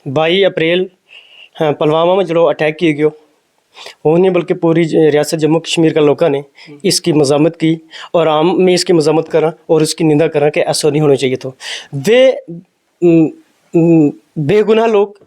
22 अप्रैल पुलवामा में जो अटैक किया गया वो नहीं बल्कि पूरी रियासत जम्मू कश्मीर का लोगों ने इसकी मज़ामत की और आम में इसकी मज़ामत करा और उसकी निंदा करा कि ऐसा नहीं होना चाहिए। तो वे बेगुनाह लोग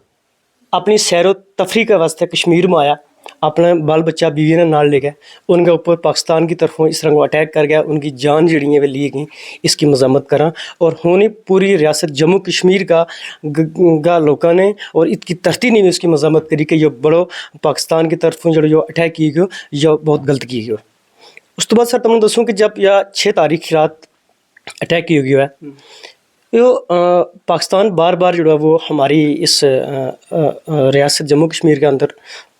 अपनी सैर तफरी के वास्ते कश्मीर में आया, अपना बाल बच्चा बीवी ने नाल ले गया, उनके ऊपर पाकिस्तान की तरफों इस तरह अटैक कर गया, उनकी जान जड़ी है वे ली गई। इसकी मज़ामत करा और होने पूरी रियासत जम्मू कश्मीर का लोगों ने और इसकी धरती ने भी उसकी मज़ामत करी कि ये बड़ो पाकिस्तान की तरफों जो अटैक की गयो यह बहुत गलत की गयो। उस तो बाद सर तुमने दसूँ कि जब यह 6 तारीख की रात अटैक किया गया है, यो पाकिस्तान बार बार जो है वो हमारी इस रियासत जम्मू कश्मीर के अंदर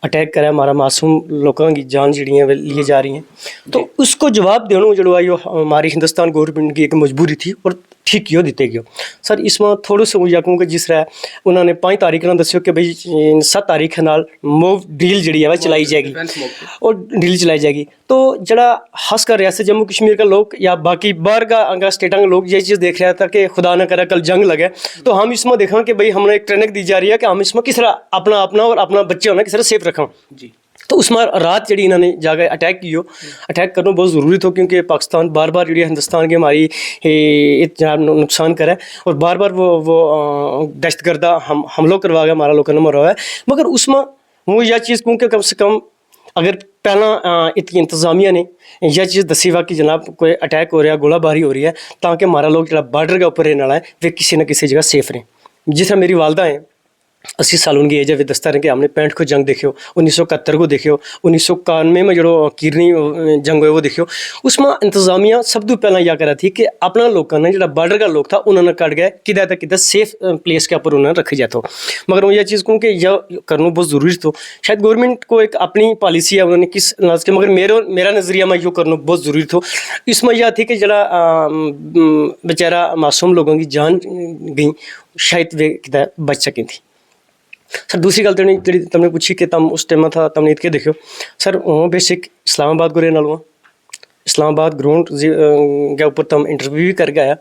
अटैक करा, हमारा मासूम लोगों की जान जड़ी है लिए जा रही हैं। तो उसको जवाब देना जो है हमारी हिंदुस्तान गवर्नमेंट की एक मजबूरी थी और ठीक क्यों दिते गयो। सर इसमें थोड़ा सा मुझे कहूँ कि जिस तरह उन्होंने 5 तारीख ना दस्यो कि भाई 7 तारीख नाल मूव ड्रिल जी है वह चलाई जाएगी और ड्रिल चलाई जाएगी। तो जरा खासकर रियासत जम्मू कश्मीर का लोग या बाकी बाहर का स्टेटा के लोग ये चीज़ देख रहा था कि खुदा ना करे कल जंग लगे तो हम इसमें देखा कि भाई हमने एक ट्रेनिंग दी जा रही है कि हम इसमें किस तरह अपना और अपना बच्चे होना किस तरह सेफ रखा जी। तो उसमें रात जी इन्होंने जाकर अटैक किया, अटैक करना बहुत ज़रूरी था क्योंकि पाकिस्तान बार बार जी हिंदुस्तान की हमारी नुकसान करे और बार बार वो दहशतगर्दा हमलों करवा गया, हमारा लोगों ने मरा हुआ है। मगर उसमें वो यह चीज़ कहूँ कि कम से कम अगर पहला इतनी इंतज़ामिया ने यह चीज़ दसी हुआ कि जनाब कोई अटैक हो रहा है, गोलाबारी हो रही है, ताकि हमारा लोग जो बॉर्डर के ऊपर रहने वाला है वे किसी न किसी जगह सेफ रहें। जिस तरह मेरी वालदा हैं 80 साल उनकी एज है, वे दस्ता रहे कि हमने 65 को जंग देखियो, 1971 को देखियो, 1991 में जो किरनी जंग हुए वो देखियो। उसमें इंतजामिया सब तो पहला यह करा थी कि अपना लोगों ने जो बॉर्डर का लोग था उन्होंने कट गए किधर तक किधर सेफ प्लेस के ऊपर उन्होंने रखा जाता। मगर मैं यह चीज़ कहूँ कि यह करना बहुत ज़रूरी तो शायद गवर्नमेंट को एक अपनी पॉलिसी है उन्होंने किस अंदाज के, मगर मेरा नज़रिया में यो करना बहुत ज़रूरी था। इसमें यह थी कि जरा बेचारा मासूम लोगों की जान गई शायद वे किधर बच सकें थी। सर दूसरी गल तुमने पूछी कि तुम उस टाइम था तुमने इतके देखो सर वो बेसिक इस्लामाबाद को रहने वाला, इस्लामाबाद ग्राउंड के ऊपर तुम इंटरव्यू भी करके आया।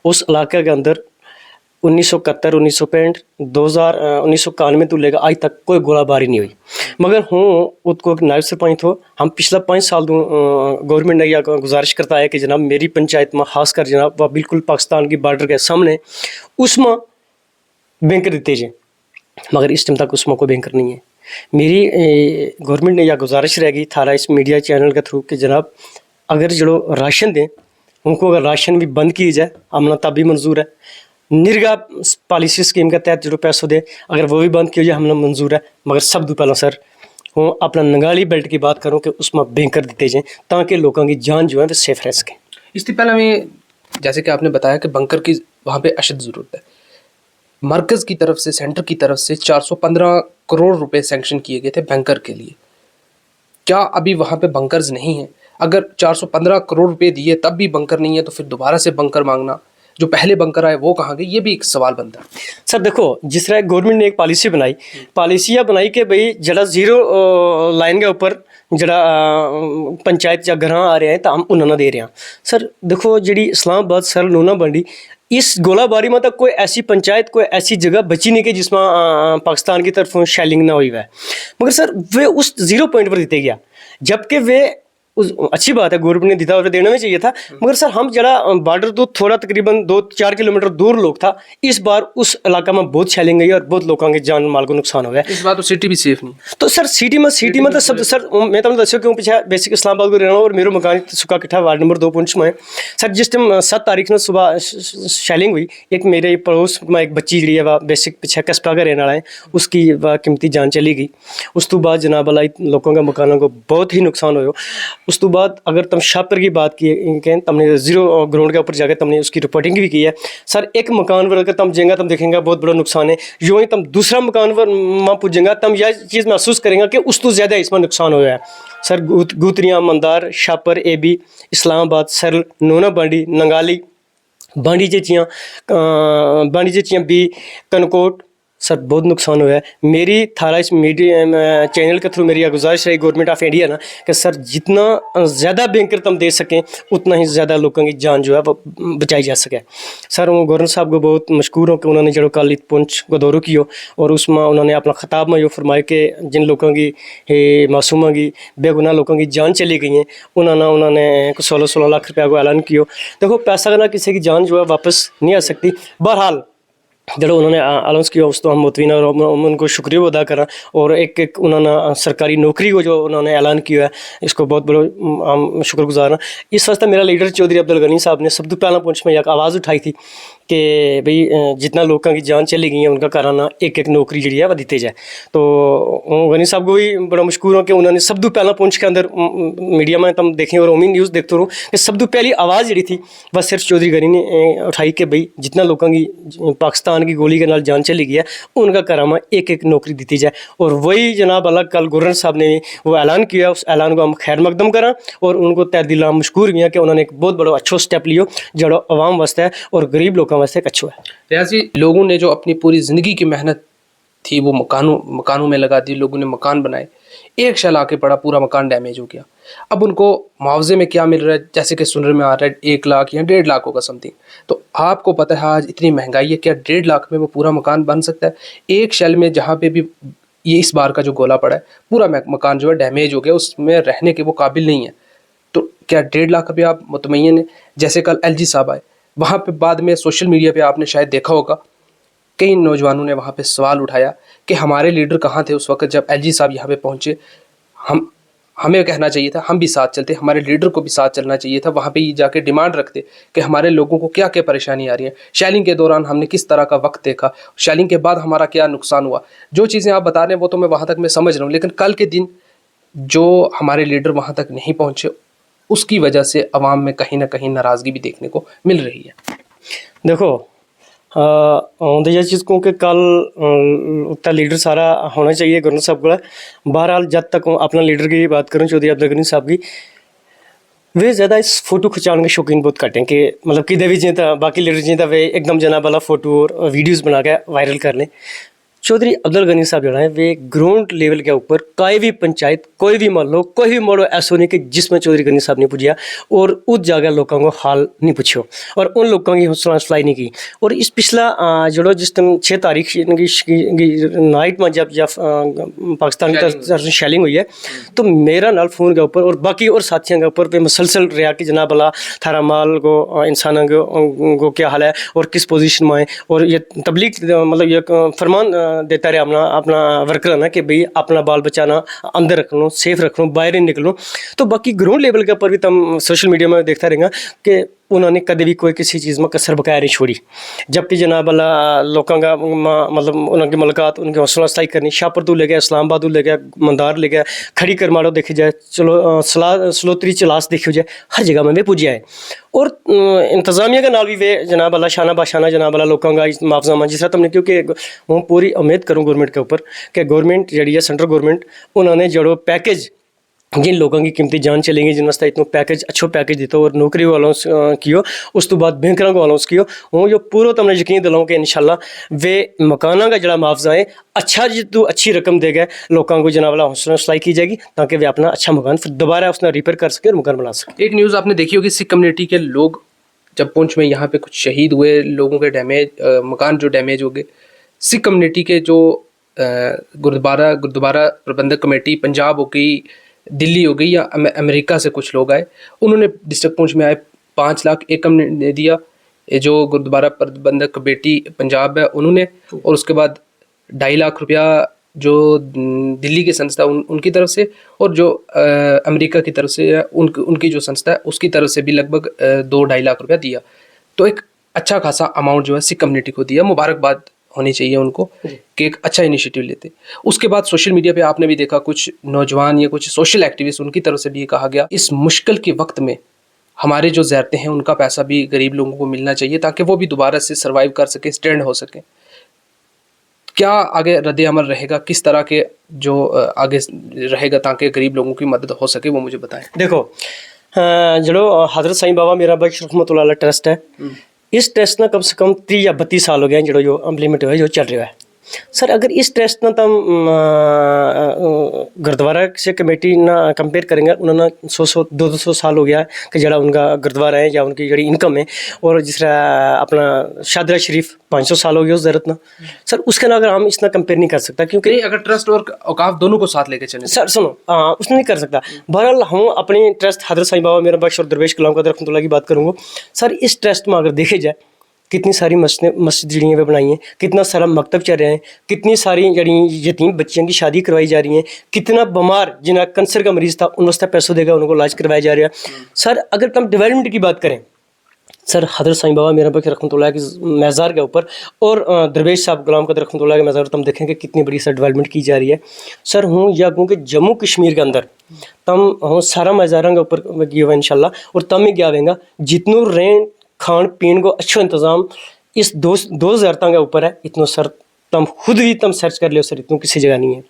उस इलाके के अंदर 1971, 1965, 2000, 1991 तो लेकर आज तक कोई गोलाबारी नहीं हुई। मगर हूँ उसको एक नायब सरपंच हो, हम पिछला 5 साल गवर्नमेंट ने यह गुजारिश करता है कि जनाब मेरी पंचायत में खासकर जनाब वह बिल्कुल पाकिस्तान की बॉर्डर के सामने उसमें बैंकर देते जाए, मगर इस टाइम तक उसमें कोई बैंकर नहीं है। मेरी गवर्नमेंट ने यह गुजारिश रहेगी थारा इस मीडिया चैनल के थ्रू कि जनाब अगर जो राशन दें उनको अगर राशन भी बंद किया जाए हमने तब भी मंजूर है। निर्गा पॉलिसी स्कीम के तहत जो पैसों दे अगर वो भी बंद किया जाए हमने मंजूर है। मगर सब तो पहला सर वो अपना नंगाली बेल्ट की बात करूँ कि उसमें बैंकर देते जाएँ ताकि लोगों की जान जो है वो सेफ रह सकें। इससे पहले में जैसे कि आपने बताया कि बंकर की वहाँ पे अशद ज़रूरत है, मरकज़ की तरफ से सेंटर की तरफ से 415 करोड़ रुपए सैंक्शन किए गए थे बंकर के लिए। क्या अभी वहाँ पे बंकर्स नहीं है? अगर 415 करोड़ रुपए दिए तब भी बंकर नहीं है तो फिर दोबारा से बंकर मांगना, जो पहले बंकर आए वो कहाँ गए, ये भी एक सवाल बनता है। सर देखो जिस तरह गवर्नमेंट ने एक पॉलिसी बनाई, पॉलिसियाँ बनाई कि भाई जरा जीरो लाइन के ऊपर जरा पंचायत या घर आ रहे हैं तो हम उन्होंने दे रहे हैं। सर देखो जी इस्लामाबाद सर नूना बंडी इस गोलाबारी में तक कोई ऐसी पंचायत कोई ऐसी जगह बची नहीं कि जिसमें पाकिस्तान की तरफ शेलिंग ना हुई है। मगर सर वे उस 0 पॉइंट पर देते गया, जबकि वे उस अच्छी बात है गवर्नमेंट ने दिया और देना भी चाहिए था। मगर सर हम जरा बॉर्डर तो थोड़ा तकरीबन 2-4 किलोमीटर दूर लोग था, इस बार उस इलाका में बहुत शेलिंग गई और बहुत लोगों के जान माल को नुकसान हो गया। इस बार तो सिटी भी सेफ नहीं। तो सर सिटी में तो सब सर मैं तुमने दस्यो क्यों पीछे बेसिक इस्लामाबाद को रहना और मेरे मकान सुखा कट्ठा वार्ड नंबर 2 पुंछ में सर जिस टाइम 7 तारीख ने सुबह शेलिंग हुई, एक मेरे पड़ोस में एक बच्ची जी है वह बेसिक पीछे कस्बा का रहने वाला है, उसकी वह कीमती जान चली गई। उस तो बाद जनाब वाला लोगों का मकानों को बहुत ही नुकसान हो। उस तो बाद अगर तुम शापर की बात की तुमने 0 ग्राउंड के ऊपर जाकर तुमने उसकी रिपोर्टिंग भी की है। सर एक मकान पर अगर तुम जाएंगे तुम देखेंगे बहुत बड़ा नुकसान है, यूँ ही तुम दूसरा मकान पर माँ पूछेंगे तुम यह चीज़ महसूस करेंगे कि उस तो ज़्यादा इसमें नुकसान हुआ है। सर गुतरियाँ, मंदार, शापर, AB, इस्लामाबाद, सरल, नूना बंडी, नंगाली, बांडी जेचियाँ बी, कनकोट, सर बहुत नुकसान हुआ है। मेरी थारा इस मीडिया चैनल के थ्रू मेरी यह गुजारिश रही गवर्नमेंट ऑफ इंडिया ना कि सर जितना ज़्यादा बैंकर तुम दे सकें उतना ही ज़्यादा लोगों की जान जो है वो बचाई जा सके। सर वो गवर्नर साहब को बहुत मशहूर हो कि उन्होंने जो कल पुंछ को दौरो किया और उसमें उन्होंने अपना खिताब में जो फरमाया कि जिन लोगों की मासूमा की बेगुनाह लोगों की जान चली गई हैं उन्होंने 16-16 लाख रुपया को ऐलान किया। देखो पैसा ना किसी की जान जो है वापस नहीं आ सकती। बहरहाल जो उन्होंने अनाउंस किया उस तो हम मुतमिन और हम उनको शुक्रिया अदा करा और एक उन्होंने सरकारी नौकरी को जो उन्होंने ऐलान किया है इसको बहुत बड़ा हम शुक्रगुजार हैं। इस वास्ते मेरा लीडर चौधरी अब्दुल गनी साहब ने सब तो पहला पुंछ में एक आवाज़ उठाई थी कि भाई जितना लोगों की जान चली गई है उनका कराना एक नौकरी जी है वह दी जाए। तो गनी साहब को भी बड़ा मशहूर हो कि उन्होंने सब तो पहला पुंछ के अंदर मीडिया में तुम देखें और उम्मीद न्यूज़ देखते रहो कि सब तो पहली आवाज़ जी थी वह सिर्फ चौधरी गनी ने उठाई कि भाई जितना लोगों की पाकिस्तान की गोली के नाल जान चली गई है उनका करामा एक नौकरी दी जाए। और वही जनाब अल्लाह कल गवर्नर साहब ने वो ऐलान किया, उस ऐलान को हम खैर मकदम करा और उनको तय दिल मशहूर भी हैं कि उन्होंने एक बहुत बड़ा अच्छो स्टेप लियो जो अवाम वास्ते है और गरीब लोगों वास्ते एक अच्छो है। रियाज जी, लोगों ने जो अपनी पूरी ज़िंदगी की मेहनत थी वो मकानों में लगा दी, लोगों ने मकान बनाए, एक शल आके पड़ा पूरा मकान डैमेज हो गया। अब उनको मुआवजे में क्या मिल रहा है, जैसे कि सुनने में आ रहा है 1 लाख या 1.5 लाख होगा समथिंग। तो आपको पता है आज इतनी महंगाई है, क्या 1.5 लाख में वो पूरा मकान बन सकता है? एक शल में जहाँ पे भी ये इस बार का जो गोला पड़ा है पूरा मकान जो है डैमेज हो गया, उसमें रहने के वो काबिल नहीं है। तो क्या 1.5 लाख अभी आप मुतमय्यन है? जैसे कल एलजी साहब आए, वहाँ पे बाद में सोशल मीडिया पे आपने शायद देखा होगा कई नौजवानों ने वहाँ पे सवाल उठाया कि हमारे लीडर कहाँ थे उस वक्त जब एलजी साहब यहाँ पे पहुँचे। हमें कहना चाहिए था, हम भी साथ चलते, हमारे लीडर को भी साथ चलना चाहिए था, वहाँ पे ये जाके डिमांड रखते कि हमारे लोगों को क्या क्या परेशानी आ रही है। शैलिंग के दौरान हमने किस तरह का वक्त देखा, शैलिंग के बाद हमारा क्या नुकसान हुआ, जो चीज़ें आप बता रहे हैं वो तो मैं वहाँ तक मैं समझ रहा हूँ, लेकिन कल के दिन जो हमारे लीडर वहाँ तक नहीं पहुँचे उसकी वजह से अवाम में कहीं ना कहीं नाराज़गी भी देखने को मिल रही है। देखो आउंदी ये चीज़ को कि कल उत्ता लीडर सारा होना चाहिए गवर्नर साहब को। बहरहाल जब तक अपना लीडर की बात करूँ चौधरी अब्दुल गनी साहब की, वे ज़्यादा इस फोटो खिंचाने के शौकीन बहुत घट हैं कि मतलब कि भी जीता बाकी लीडर जीता वे एकदम जनाब वाला फोटो और वीडियोज़ बना के वायरल कर लें। चौधरी अब्दुल गनी साहब जो है वे ग्राउंड लेवल के ऊपर कोई भी पंचायत कोई भी मोड़ो ऐसा नहीं कि जिसमें चौधरी गनी साहब ने पूछा और उस जगह लोगों को हाल नहीं पूछो और उन लोगों की हौसला अफजाई नहीं की। और इस पिछला जो जिस दिन 6 तारीख की नाइट में जब पाकिस्तान की तरफ से शैलिंग हुई है तो मेरा नाल फ़ोन के ऊपर और बाकी और साथियों के ऊपर पे मुसलसल रहा कि जनाब अल्लाह थारा माल को इंसान को क्या हाल है और किस पोजीशन में है। और ये तबलीग मतलब ये फरमान देता रहे अपना वर्कर ना कि भाई अपना बाल बच्चा ना अंदर रख लो, सेफ रख लो, बाहर नहीं निकलो। तो बाकी ग्राउंड लेवल के ऊपर भी तुम सोशल मीडिया में देखता रहेगा कि उन्होंने कभी भी कोई किसी चीज़ में कसर बकाया नहीं छोड़ी। जबकि जनाब अल्लाह लोगों का मतलब उनकी मुलाकात उनकी हौसला अफजाई करनी, शाहपुर तो ले गया, इस्लामाबाद ले गया, मंदार ले गया, खड़ी कर मारो देखी जाए, चलो सलोतरी चलास देखी जाए, हर जगह में वे पूजा है। और इंतज़ामिया के नाल भी वे जनाब अल्लाह शाना बाशाना जनाब अल्लाह लोगों का मुआवजा में जिस तरह तुमने, क्योंकि वो पूरी उम्मीद करूँ गवर्नमेंट के ऊपर कि गवर्नमेंट जी है सेंट्रल गवर्नमेंट उन्होंने जो पैकेज जिन लोगों की कीमती जान चलेंगी जिन वास्ते इतना पैकेज अच्छो पैकेज देता और नौकरी को अलाउंस कियो, उस तो बाद बैंकरों को अलाउंस कियो, वो जो पूरा तुमने यकीन दिलाऊँ कि इंशाल्लाह वे मकाना का जड़ा मुआवजा है अच्छा जितू अच्छी रकम देगा लोगों को जनाब हौसला अफजाई की जाएगी ताकि वे अपना अच्छा मकान फिर दोबारा उसने रिपेयर कर सके और मकान बना सके। एक न्यूज़ आपने देखी होगी, सिख कम्युनिटी के लोग जब पुंछ में यहाँ पे कुछ शहीद हुए, लोगों के मकान जो डैमेज हो गए, सिख कम्युनिटी के जो गुरुद्वारा प्रबंधक कमेटी पंजाब हो गई, दिल्ली हो गई या अमेरिका से कुछ लोग आए, उन्होंने डिस्ट्रिक्ट पुंछ में आए 5 लाख एकम ने दिया, जो गुरुद्वारा प्रबंधक कमेटी पंजाब है उन्होंने, और उसके बाद 2.5 लाख रुपया जो दिल्ली की संस्था उनकी तरफ से और जो अमेरिका की तरफ से उनकी जो संस्था है उसकी तरफ से भी लगभग 2-2.5 लाख रुपया दिया। तो एक अच्छा खासा अमाउंट जो है सिख कम्युनिटी को दिया, मुबारकबाद होनी चाहिए उनको कि एक अच्छा इनिशिएटिव लेते। उसके बाद सोशल मीडिया पे आपने भी देखा कुछ नौजवान या कुछ सोशल एक्टिविस्ट उनकी तरफ से भी कहा गया इस मुश्किल के वक्त में हमारे जो ज़ैरतें हैं उनका पैसा भी गरीब लोगों को मिलना चाहिए ताकि वो भी दोबारा से सर्वाइव कर सके, स्टैंड हो सके। क्या आगे रद्द अमल रहेगा, किस तरह के जो आगे रहेगा ताकि गरीब लोगों की मदद हो सके, वो मुझे बताएं। देखो जो हजरत साईं बाबा मीरा बख्श रहमतुल्लाह अलैह ट्रस्ट है, इस ट्रस्ट ना कम से कम 30 या 32 साल हो गए जो इम्प्लीमेंट हुआ जो चल रहा है। सर अगर इस ट्रस्ट ना तम गुरुद्वारा से कमेटी ना कंपेयर करेंगे, उन्होंने 100-200 साल हो गया कि जरा उनका गुरुद्वारा है या उनकी जड़ी इनकम है, और जिस तरह अपना शादरा शरीफ 500 साल हो गया उस जरूरत ना। सर उसके ना अगर हम इसना कंपेयर नहीं कर सकता, क्योंकि नहीं, अगर ट्रस्ट और औकाफ दोनों को साथ लेके चले सर सुनो, उसने नहीं कर सकता। बहरहाल हम अपनी ट्रस्ट हजरत साईं बाबा मेरा बख्श और दरवेश कलाम कदर रहमतुल्लाह की बात करूँगा। सर इस ट्रस्ट में अगर देखे जाए कितनी सारी मस्जिद जड़ी वे बनाई हैं, कितना सारा मकतब चल रहे हैं, कितनी सारी जड़ी यतीम बच्चियों की शादी करवाई जा रही हैं, कितना बीमार जिन्हें कैंसर का मरीज़ था उन वास्ते पैसों देगा उनको इलाज करवाया जा रहा है। सर अगर हम डेवलपमेंट की बात करें, सर हज़रत साईं बाबा मेरा बख्श रहमतुल्लाह की मज़ार के ऊपर और दरवेश साहब गुलाम कदर रहमतुल्लाह के मज़ार पर हम देखेंगे कितनी बड़ी सर डेवलपमेंट की जा रही है। सर हूँ या कहूँ कि जम्मू कश्मीर के अंदर तम हूँ सारा मज़ारों के ऊपर गया हुआ इंशाल्लाह, और तम ही क्या आवेगा जितनों रहन खान पीन को अच्छा इंतज़ाम इस 2000 के ऊपर है। इतना सर तम खुद भी तम सर्च कर लियो सर, इतना किसी जगह नहीं है।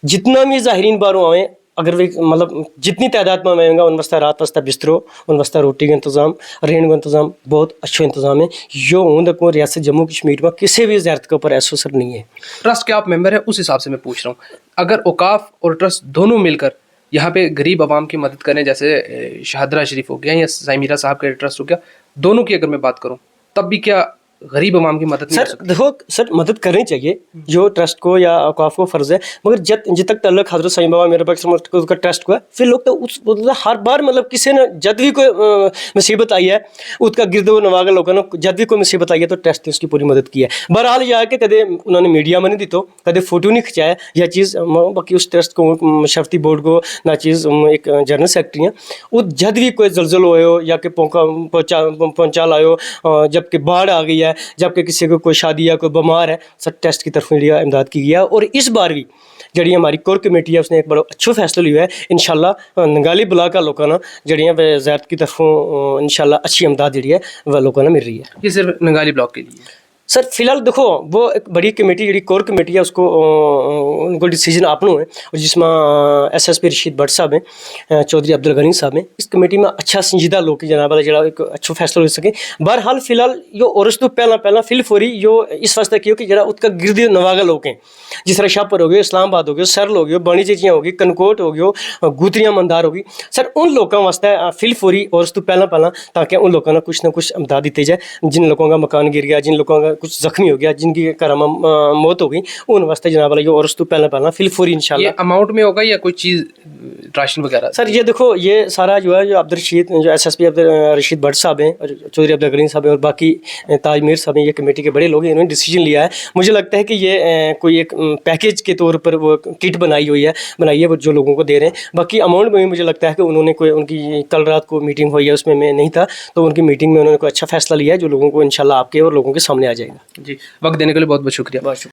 जितना भी ज़ाहिरीन बारों आए, अगर वे मतलब जितनी तादाद में आएगा उन वास्ते रात वास्ते बिस्तरों, उन वास्ते रोटी का इंतज़ाम, रहने का इंतज़ाम बहुत अच्छा इंतज़ाम है। यो हूँ देखो रियासत जम्मू कश्मीर में किसी भी ज़ियारत के ऊपर ऐसा सर नहीं है। ट्रस्ट के आप मेंबर हैं, उस हिसाब से मैं पूछ रहा हूँ, अगर औकाफ और ट्रस्ट दोनों मिलकर यहाँ पे गरीब आवाम की मदद करें, जैसे शहादरा शरीफ हो गया या साईं मीरा साहब का ट्रस्ट हो गया, दोनों की अगर मैं बात करूँ, तब भी क्या गरीब आवाम की मदद नहीं कर सर सकते? देखो सर मदद करनी चाहिए, जो ट्रस्ट को या औकाफ को फ़र्ज़ है, मगर जब तक तल्लक हज़रत साईं बाबा मेरे बख्श का ट्रस्ट को है, फिर लोग तो उस हर बार मतलब किसी ने जब भी कोई मुसीबत आई है उसका गिरदो नवागा लोगों ने जब भी कोई मुसीबत आई है तो ट्रस्ट ने उसकी पूरी मदद की है। बहरहाल यह है कि कदे उन्होंने मीडिया में नहीं दी, तो कदे फोटो नहीं खिंचाया यह चीज़, बाकी उस ट्रस्ट को मशरती बोर्ड को ना चीज़ एक जनरल सेक्रेटरी हैं, वो जब भी कोई जलजल हो या कि पहुँचा लाओ, जबकि बाढ़ आ गई है, जबकि किसी को कोई शादी है, कोई बीमार है, सर ट्रस्ट की तरफ इमदाद की गया। और इस बार भी जड़ी हमारी कोर कमेटी है उसने एक बड़ा अच्छा फैसला लिया है। इंशाल्लाह नंगाली ब्लॉक का लोगों ना जड़ियाँ ज़ात की तरफों इंशाल्लाह अच्छी इमदाद जड़ी है वह लोगों ने मिल रही है। ये सिर्फ नंगाली ब्लॉक के लिए? सर फिलहाल देखो वो एक बड़ी कमेटी जी कोर कमेटी है, उसको उनको डिसीजन आपनों है, और जिसमें SSP रशीद भट्ट साहब हैं, चौधरी अब्दुल गनी साहब हैं। इस कमेटी में अच्छा संजीदा लोग की जनाब वाला जरा एक अच्छा फैसला हो सके। बहरहाल फिलहाल यो और तो पहला फिल फोरी यो इस वास्ते किया कि जरा उसका गिरद नवागा लोग हैं, जिस तरह शाहपुर हो गए, इस्लामाबाद हो गए, सरल हो गए, बाणी चीचियाँ होगी, कनकोट हो गयो, गुतरियाँ मंदार होगी। सर उन लोगों वास्ते फिल फोरी और तो पहला ताकि उन लोगों ने कुछ ना कुछ इमदाद दी जाए, जिन लोगों का मकान गिर गया, जिन लोगों का कुछ जख्मी हो गया, जिनकी घर में मौत हो गई, उन वास्ते जनाब वाला ये और तो पहला फिल फोरी इंशाल्लाह। ये अमाउंट में होगा या कोई चीज़ राशन वगैरह? सर ये देखो ये सारा जो है जो अब्दुल रशीद जो SSP अब्दुल रशीद भट्ट साहब हैं और चौधरी अब्दुल गनी साहब हैं और बाकी ताजमीर साहब हैं, ये कमेटी के बड़े लोग हैं, इन्होंने डिसीजन लिया है। मुझे लगता है कि ये कोई एक पैकेज के तौर पर वो किट बनाई है वो जो लोगों को दे रहे हैं। बाकी अमाउंट में भी मुझे लगता है कि उन्होंने कोई उनकी कल रात को मीटिंग हुई है, उसमें मैं नहीं था, तो उनकी मीटिंग में उन्होंने कोई अच्छा फैसला लिया है जो लोगों को इंशाल्लाह आपके और लोगों के सामने आ जाएगा। जी, वक्त देने के लिए बहुत बहुत शुक्रिया। बहुत शुक्रिया।